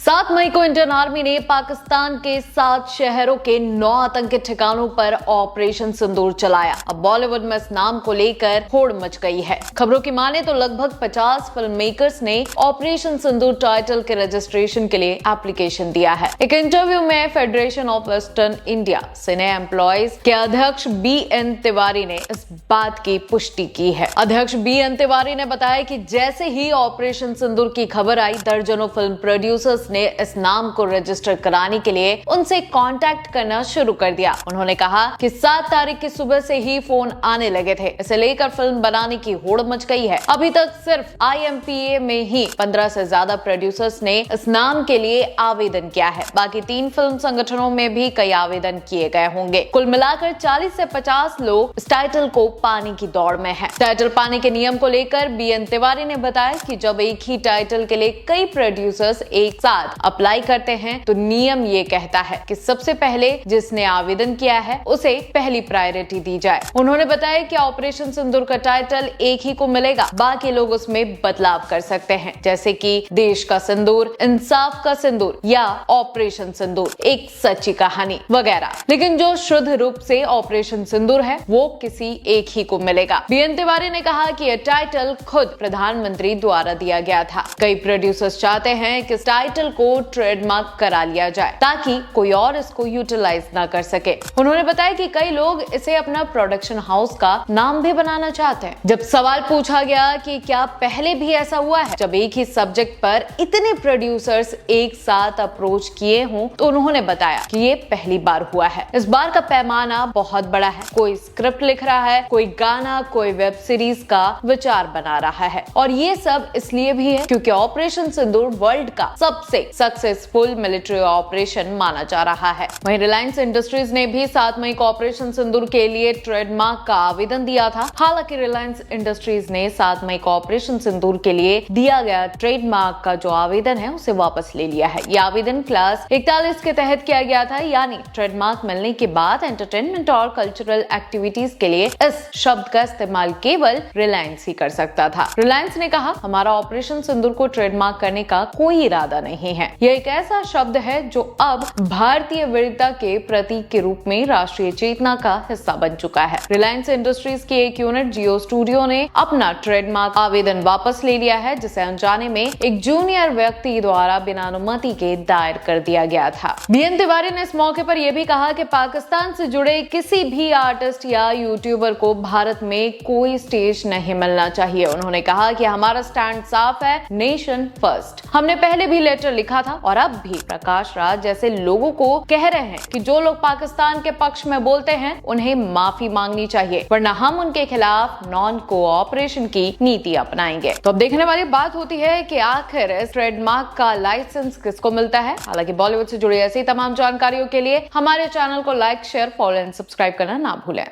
7 मई को Indian army ने पाकिस्तान के 7 शहरों के 9 आतंकी ठिकानों पर ऑपरेशन सिंदूर चलाया। अब बॉलीवुड में इस नाम को लेकर होड़ मच गई है। खबरों की माने तो लगभग 50 फिल्म मेकर्स ने ऑपरेशन सिंदूर टाइटल के रजिस्ट्रेशन के लिए एप्लीकेशन दिया है। एक इंटरव्यू में federation of western India cine employees के अध्यक्ष BN तिवारी ने इस बात की पुष्टि की है। अध्यक्ष BN तिवारी ने बताया कि जैसे ही ऑपरेशन सिंदूर की खबर आई, दर्जनों फिल्म प्रोड्यूसर्स ने इस नाम को रजिस्टर कराने के लिए उनसे कांटेक्ट करना शुरू कर दिया। उन्होंने कहा कि 7 तारीख की सुबह से ही फोन आने लगे थे। इसे लेकर फिल्म बनाने की होड़ मच गई है। अभी तक सिर्फ IMPA में ही 15 से ज्यादा प्रोड्यूसर्स ने इस नाम के लिए आवेदन किया है। बाकी 3 फिल्म संगठनों में भी कई आवेदन किए गए होंगे। कुल मिलाकर 40 से 50 लोग इस टाइटल को पाने की दौड़ में हैं। टाइटल पाने के नियम को लेकर BN तिवारी ने बताया कि जब एक ही टाइटल के लिए कई प्रोड्यूसर्स एक साथ अप्लाई करते हैं तो नियम ये कहता है कि सबसे पहले जिसने आवेदन किया है उसे पहली प्रायोरिटी दी जाए। उन्होंने बताया कि ऑपरेशन सिंदूर का टाइटल एक ही को मिलेगा, बाकी लोग उसमें बदलाव कर सकते हैं, जैसे कि देश का सिंदूर, इंसाफ का सिंदूर या ऑपरेशन सिंदूर, एक सच्ची कहानी वगैरह। लेकिन जो शुद्ध रूप से ऑपरेशन सिंदूर है वो किसी एक ही को मिलेगा। BN तिवारी ने कहा कि यह टाइटल खुद प्रधानमंत्री द्वारा दिया गया था। कई प्रोड्यूसर्स चाहते हैं कि इस टाइटल को ट्रेडमार्क करा लिया जाए ताकि कोई और इसको यूटिलाइज ना कर सके। उन्होंने बताया कि कई लोग इसे अपना प्रोडक्शन हाउस का नाम भी बनाना चाहते हैं। जब सवाल पूछा गया कि क्या पहले भी ऐसा हुआ है जब एक ही सब्जेक्ट पर इतने प्रोड्यूसर्स एक साथ अप्रोच किए हों, तो उन्होंने बताया कि ये पहली बार हुआ है। इस बार का पैमाना बहुत बड़ा है। कोई स्क्रिप्ट लिख रहा है, कोई गाना, कोई वेब सीरीज का विचार बना रहा है, और ये सब इसलिए भी है क्योंकि ऑपरेशन सिंदूर वर्ल्ड का सबसे सक्सेसफुल मिलिट्री ऑपरेशन माना जा रहा है। वहीं रिलायंस इंडस्ट्रीज ने भी 7 मई को ऑपरेशन सिंदूर के लिए ट्रेडमार्क का आवेदन दिया था। हालांकि रिलायंस इंडस्ट्रीज ने 7 मई को ऑपरेशन सिंदूर के लिए दिया गया ट्रेडमार्क का जो आवेदन है उसे वापस ले लिया है। यह आवेदन क्लास 41 के तहत किया गया था, यानी ट्रेडमार्क मिलने के बाद एंटरटेनमेंट और कल्चरल एक्टिविटीज के लिए इस शब्द का इस्तेमाल केवल रिलायंस ही कर सकता था। रिलायंस ने कहा, हमारा ऑपरेशन सिंदूर को ट्रेडमार्क करने का कोई इरादा नहीं है। यह एक ऐसा शब्द है जो अब भारतीय वीरता के प्रतीक के रूप में राष्ट्रीय चेतना का हिस्सा बन चुका है। रिलायंस इंडस्ट्रीज की एक यूनिट जियो स्टूडियो ने अपना ट्रेडमार्क आवेदन वापस ले लिया है, जिसे अनजाने में एक जूनियर व्यक्ति द्वारा बिना अनुमति के दायर कर दिया गया था। BN तिवारी ने इस मौके पर यह भी कहा कि पाकिस्तान से जुड़े किसी भी आर्टिस्ट या यूट्यूबर को भारत में कोई स्टेज नहीं मिलना चाहिए। उन्होंने कहा कि हमारा स्टैंड साफ है, नेशन फर्स्ट। हमने पहले भी लेटर लिखा था और अब भी प्रकाश राज जैसे लोगों को कह रहे हैं कि जो लोग पाकिस्तान के पक्ष में बोलते हैं उन्हें माफी मांगनी चाहिए, वरना हम उनके खिलाफ नॉन कोऑपरेशन की नीति अपनाएंगे। तो अब देखने वाली बात होती है कि आखिर इस ट्रेडमार्क का लाइसेंस किसको मिलता है। हालांकि बॉलीवुड से जुड़ी ऐसी तमाम जानकारियों के लिए हमारे चैनल को like, share, follow and subscribe करना ना भूलें।